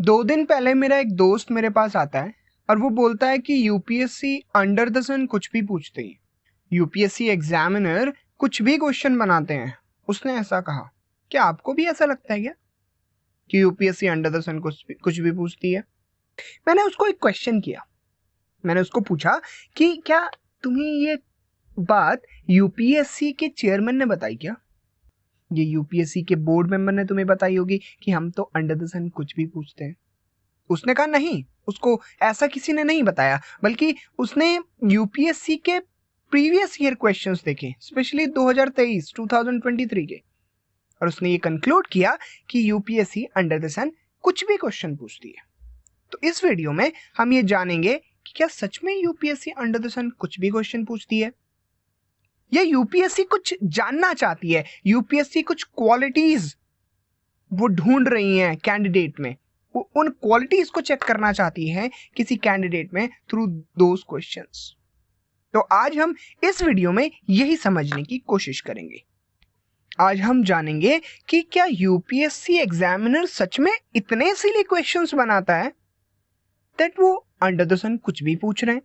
2 दिन पहले मेरा एक दोस्त मेरे पास आता है और वो बोलता है कि यूपीएससी अंडर द सन कुछ भी पूछते हैं, यूपीएससी एग्जामिनर कुछ भी क्वेश्चन बनाते हैं। उसने ऐसा कहा। क्या आपको भी ऐसा लगता है क्या कि यूपीएससी अंडर द सन कुछ भी पूछती है? मैंने उसको एक क्वेश्चन किया। मैंने उसको पूछा कि क्या तुम्हें ये बात यूपीएससी के चेयरमैन ने बताई क्या? ये यूपीएससी के बोर्ड मेंबर ने तुम्हें बताई होगी कि हम तो अंडर द सन कुछ भी पूछते हैं। उसने कहा नहीं, उसको ऐसा किसी ने नहीं बताया, बल्कि उसने यूपीएससी के प्रीवियस ईयर क्वेश्चंस देखे, स्पेशली 2023 के, और उसने ये कंक्लूड किया कि यूपीएससी अंडर द सन कुछ भी क्वेश्चन पूछती है। तो इस वीडियो में हम ये जानेंगे कि क्या सच में यूपीएससी अंडर द सन कुछ भी क्वेश्चन पूछती है, या यूपीएससी कुछ जानना चाहती है, यूपीएससी कुछ क्वालिटीज वो ढूंढ रही हैं कैंडिडेट में, वो उन क्वालिटीज को चेक करना चाहती है किसी कैंडिडेट में थ्रू दोज क्वेश्चंस। तो आज हम इस वीडियो में यही समझने की कोशिश करेंगे। आज हम जानेंगे कि क्या यूपीएससी एग्जामिनर सच में इतने सिली क्वेश्चंस बनाता है दैट वो अंडर द सन कुछ भी पूछ रहे हैं।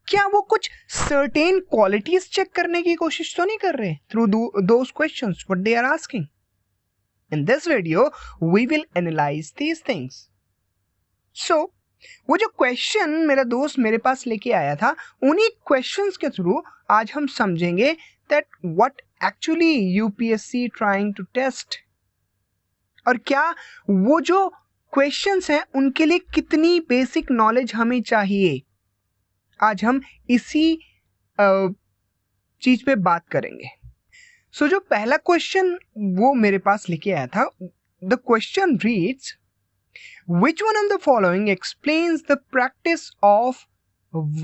क्या वो कुछ सर्टेन क्वालिटीज चेक करने की कोशिश तो नहीं कर रहे through those questions what they are asking? In this video, we will analyze these things. So, वो जो क्वेश्चन मेरा दोस्त मेरे पास लेके आया था, उन्हीं क्वेश्चंस के थ्रू आज हम समझेंगे that what actually UPSC trying to test, और क्या वो जो क्वेश्चंस हैं उनके लिए कितनी बेसिक नॉलेज हमें चाहिए। आज हम इसी चीज पे बात करेंगे। सो जो पहला क्वेश्चन वो मेरे पास लेके आया था, the question reads, which one of the following explains the practice of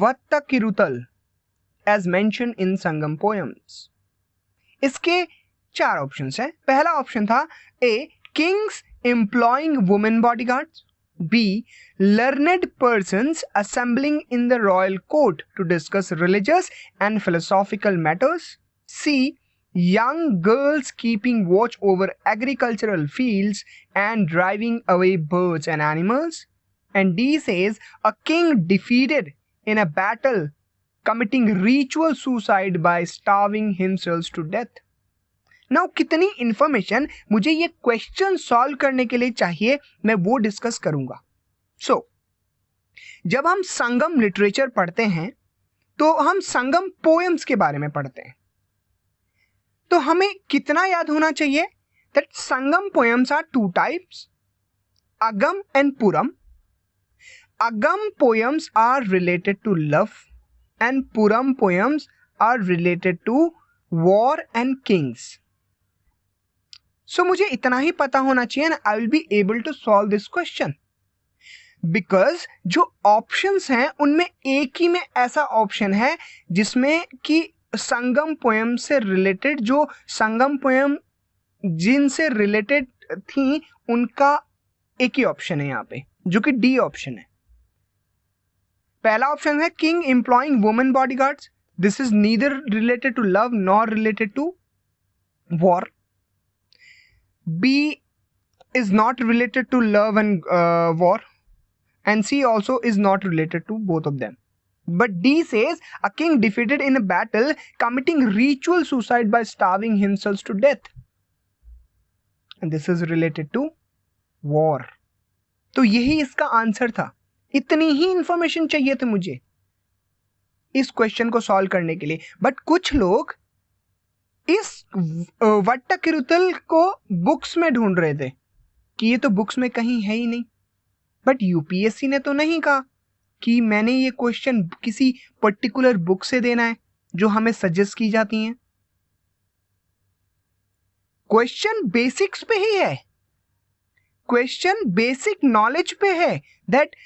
vadakkiruttal as mentioned in Sangam poems. इसके 4 ऑप्शंस हैं। पहला ऑप्शन था A, kings employing women bodyguards, B, learned persons assembling in the royal court to discuss religious and philosophical matters, C, young girls keeping watch over agricultural fields and driving away birds and animals, and D says a king defeated in a battle committing ritual suicide by starving himself to death. Now कितनी information मुझे ये question solve करने के लिए चाहिए, मैं वो discuss करूंगा। जब हम संगम लिटरेचर पढ़ते हैं तो हम संगम पोएम्स के बारे में पढ़ते हैं, तो हमें कितना याद होना चाहिए that Sangam poems are 2 types, Agam and Puram. Agam poems are related to love and Puram poems are related to war and kings. So मुझे इतना ही पता होना चाहिए ना, I will be able to solve this question, because जो ऑप्शंस हैं उनमें एक ही में ऐसा ऑप्शन है जिसमें कि संगम पोएम से रिलेटेड, जो संगम पोएम जिनसे रिलेटेड थी उनका एक ही ऑप्शन है यहाँ पे, जो कि डी ऑप्शन है। पहला ऑप्शन है king employing women bodyguards, this is neither related to love nor related to war. B is not related to love and war, and C also is not related to both of them. But D says a king defeated in a battle committing ritual suicide by starving himself to death, and this is related to war. तो यही इसका answer था। इतनी ही information चाहिए थी मुझे इस question को सॉल्व करने के लिए। बट कुछ लोग इस वट्टकिरुतल को बुक्स में ढूंढ रहे थे कि ये तो बुक्स में कहीं है ही नहीं। बट यूपीएससी ने तो नहीं कहा कि मैंने ये क्वेश्चन किसी पर्टिकुलर बुक से देना है जो हमें सजेस्ट की जाती हैं। क्वेश्चन बेसिक्स पे ही है, क्वेश्चन बेसिक नॉलेज पे है that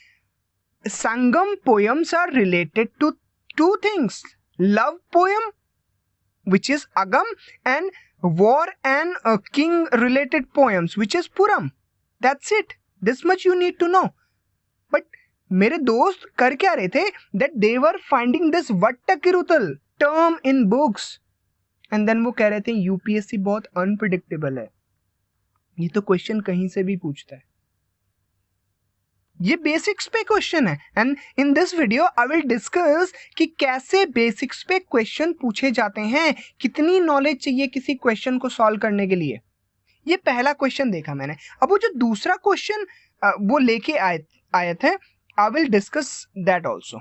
Sangam poems are related to 2 things, love poem which is agam and war and king related poems which is puram. That's it. This much you need to know. But मेरे दोस्त कर क्या रहे थे that they were finding this वट्टकिरुतल term in books and then वो कह रहे थे यूपीएससी बहुत अनप्रिडिक्टेबल है, ये तो क्वेश्चन कहीं से भी पूछता है। ये बेसिक्स पे क्वेश्चन है and in this video I will discuss कि कैसे बेसिक्स पे क्वेश्चन पूछे जाते हैं, कितनी नॉलेज चाहिए किसी क्वेश्चन को सॉल्व करने के लिए। ये पहला क्वेश्चन देखा मैंने। अब वो जो दूसरा क्वेश्चन वो लेके आए थे, I will discuss that also.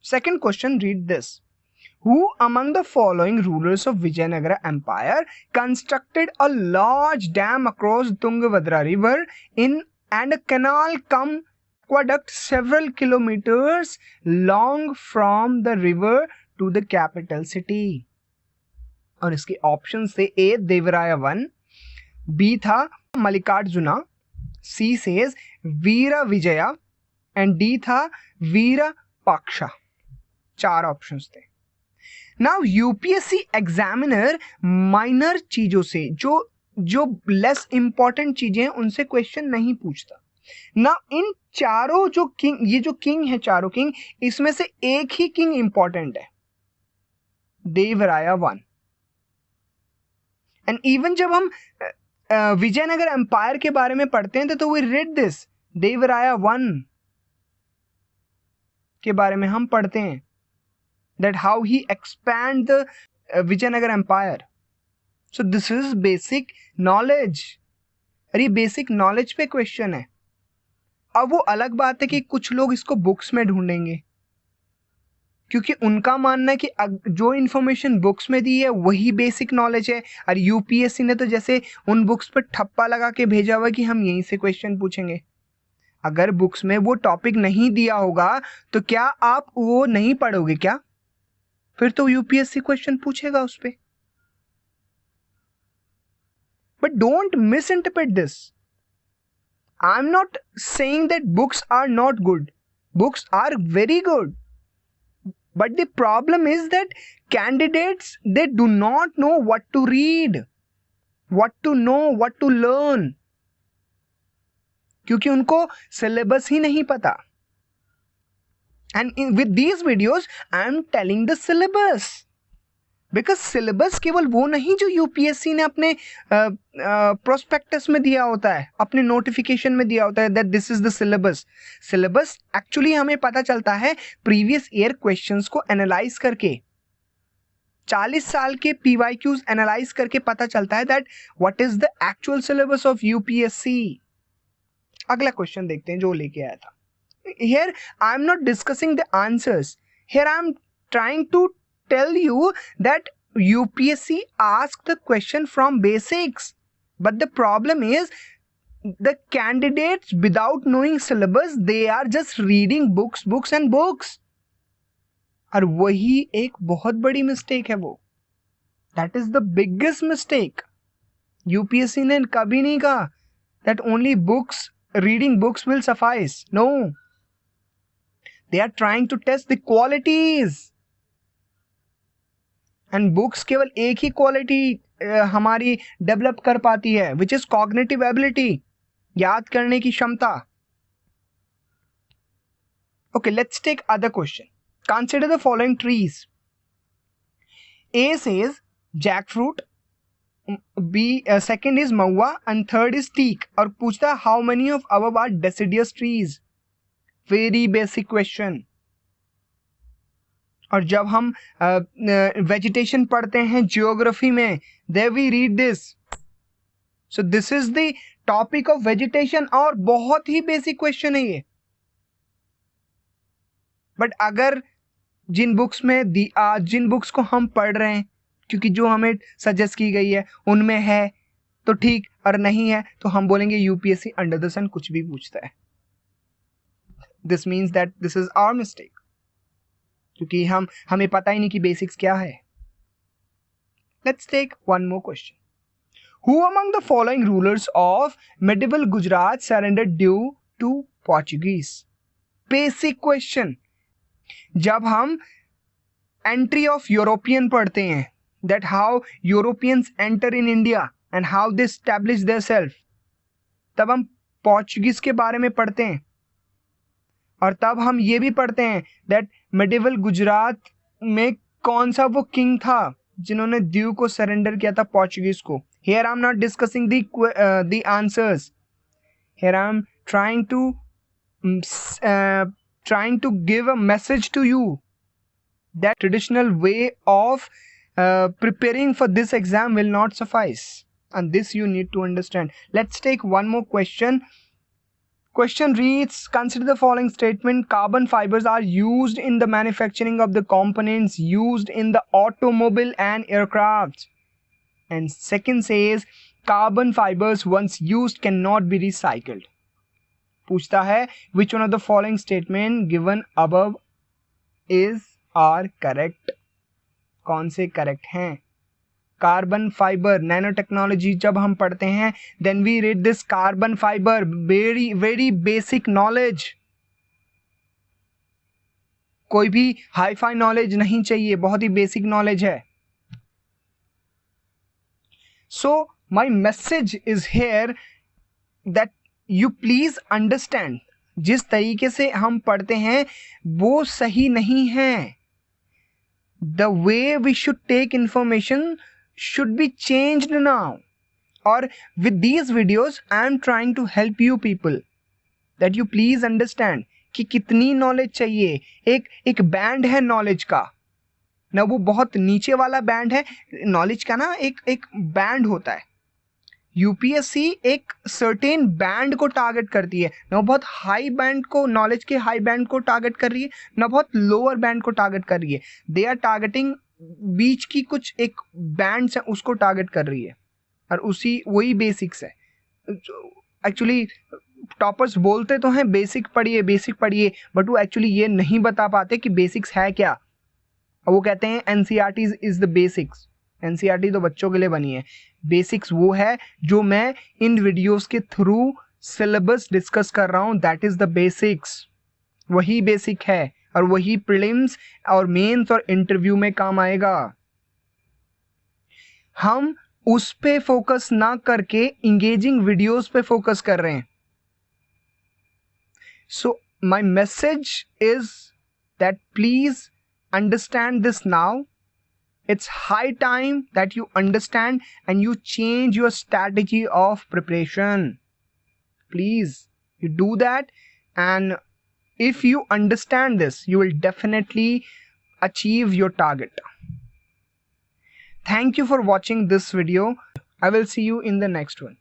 Second question, read this. Who among the following rulers of Vijayanagara Empire constructed a large dam across Tungabhadra river and a canal cum aqueduct several kilometers long from the river to the capital city? और इसके option से ए देवराया one, B था Mallikarjuna, C सेज Veera Vijaya and D था Veera Paksha. 4 options थे। Now UPSC examiner minor चीजों से जो लेस इंपॉर्टेंट चीजें हैं उनसे क्वेश्चन नहीं पूछता। ना इन चारों जो किंग है, चारों किंग, इसमें से एक ही किंग इंपॉर्टेंट है, देवराया वन। एंड इवन जब हम विजयनगर एम्पायर के बारे में पढ़ते हैं तो वी रीड दिस, देवराया वन के बारे में हम पढ़ते हैं, that how he expand the Vijayanagar Empire. So this is basic knowledge. अरे बेसिक नॉलेज पे क्वेश्चन है। अब वो अलग बात है कि कुछ लोग इसको बुक्स में ढूंढेंगे क्योंकि उनका मानना है कि जो इन्फॉर्मेशन बुक्स में दी है वही बेसिक नॉलेज है, और यूपीएससी ने तो जैसे उन बुक्स पर ठप्पा लगा के भेजा हुआ कि हम यहीं से क्वेश्चन पूछेंगे। अगर बुक्स में वो टॉपिक नहीं दिया होगा तो क्या आप वो नहीं पढ़ोगे क्या? फिर तो यूपीएससी क्वेश्चन पूछेगा उस पे। But don't misinterpret this. I am not saying that books are not good, books are very good, but the problem is that candidates they do not know what to read, what to know, what to learn, क्योंकि उनको syllabus ही नहीं पता। And with these videos, I am telling the syllabus, because syllabus केवल वो नहीं जो UPSC ने अपने प्रोस्पेक्टस में दिया होता है, अपने नोटिफिकेशन में दिया होता है that this is the syllabus. syllabus actually हमें पता चलता है प्रीवियस ईयर क्वेश्चंस को एनालाइज करके, 40 साल के PYQs एनालाइज करके पता चलता है that what is the actual syllabus of UPSC. अगला क्वेश्चन देखते हैं जो लेके आया था। Here I am not discussing the answers. Here I am trying to tell you that UPSC asked the question from basics. But the problem is the candidates without knowing syllabus, they are just reading books and books. और वही एक बहुत बड़ी mistake है वो। That is the biggest mistake. UPSC ने कभी नहीं कहा that only reading books will suffice. No. They are trying to test the qualities. And books केवल एक ही क्वालिटी हमारी डेवलप कर पाती है, which is cognitive ability, याद करने की क्षमता। Okay, let's take other question. Consider the following trees. A says jackfruit, B second is maua and third is teak. और पूछता how many of above are deciduous trees. Very basic question. और जब हम vegetation पढ़ते हैं geography में, they we read this. So this is the topic of vegetation और बहुत ही बेसिक क्वेश्चन है ये। बट अगर जिन बुक्स को हम पढ़ रहे हैं क्योंकि जो हमें सजेस्ट की गई है उनमें है तो ठीक, और नहीं है तो हम बोलेंगे यूपीएससी अंडर द सन कुछ भी पूछता है। This means that this is our mistake, क्योंकि हमें पता ही नहीं कि बेसिक्स क्या है। Let's take one more question. Who among the following rulers of medieval Gujarat surrendered due to Portuguese? Basic question. जब हम entry of European पढ़ते हैं, that how Europeans enter in India and how they establish themselves, तब हम Portuguese के बारे में पढ़ते हैं। और तब हम ये भी पढ़ते हैं दैट मेडिवल गुजरात में कौन सा वो किंग था जिन्होंने दीव को सरेंडर किया था पोर्चुगीज को। Here I am not discussing the answers, here I am trying to trying to give a message to you that traditional way of preparing for this exam will not suffice, and this you need to understand. Let's take one more question. Question reads, consider the following statement: carbon fibers are used in the manufacturing of the components used in the automobile and aircraft. And second says, carbon fibers once used cannot be recycled. पूछता है, which one of the following statement given above is are correct? कौन से correct हैं? Carbon fibre, nano technology जब हम पढ़ते हैं, then we read this carbon fibre, very very basic knowledge. कोई भी हाई फाई नॉलेज नहीं चाहिए, बहुत ही बेसिक नॉलेज है. So my message is here that you please understand, जिस तरीके से हम पढ़ते हैं वो सही नहीं है. The way we should take information should be changed now. Or with these videos I am trying to help you people that you please understand कि कितनी नॉलेज चाहिए. एक बैंड है नॉलेज का ना, वो बहुत नीचे वाला बैंड है नॉलेज का ना, एक बैंड होता है. यूपीएससी एक सर्टेन बैंड को टारगेट करती है ना, बहुत हाई बैंड को, नॉलेज के हाई बैंड को टारगेट कर रही है ना, बहुत लोअर बैंड को टारगेट कर रही है. दे आर टारगेटिंग बीच की कुछ एक बैंड्स है उसको टारगेट कर रही है, और वही बेसिक्स है. एक्चुअली टॉपर्स बोलते तो हैं बेसिक पढ़िए, बट वो एक्चुअली ये नहीं बता पाते कि बेसिक्स है क्या. वो कहते हैं NCERT is the basics. NCERT तो बच्चों के लिए बनी है. बेसिक्स वो है जो मैं इन वीडियोस के थ्रू सिलेबस डिस्कस कर रहा हूँ, दैट इज द बेसिक्स. वही बेसिक है और वही प्रीलिम्स और मेंस और इंटरव्यू में काम आएगा. हम उस पे फोकस ना करके इंगेजिंग वीडियोस पे फोकस कर रहे हैं. So my message is that please understand this now. It's high time that you understand and you change your strategy of preparation. Please, you do that, and if you understand this, you will definitely achieve your target. Thank you for watching this video. I will see you in the next one.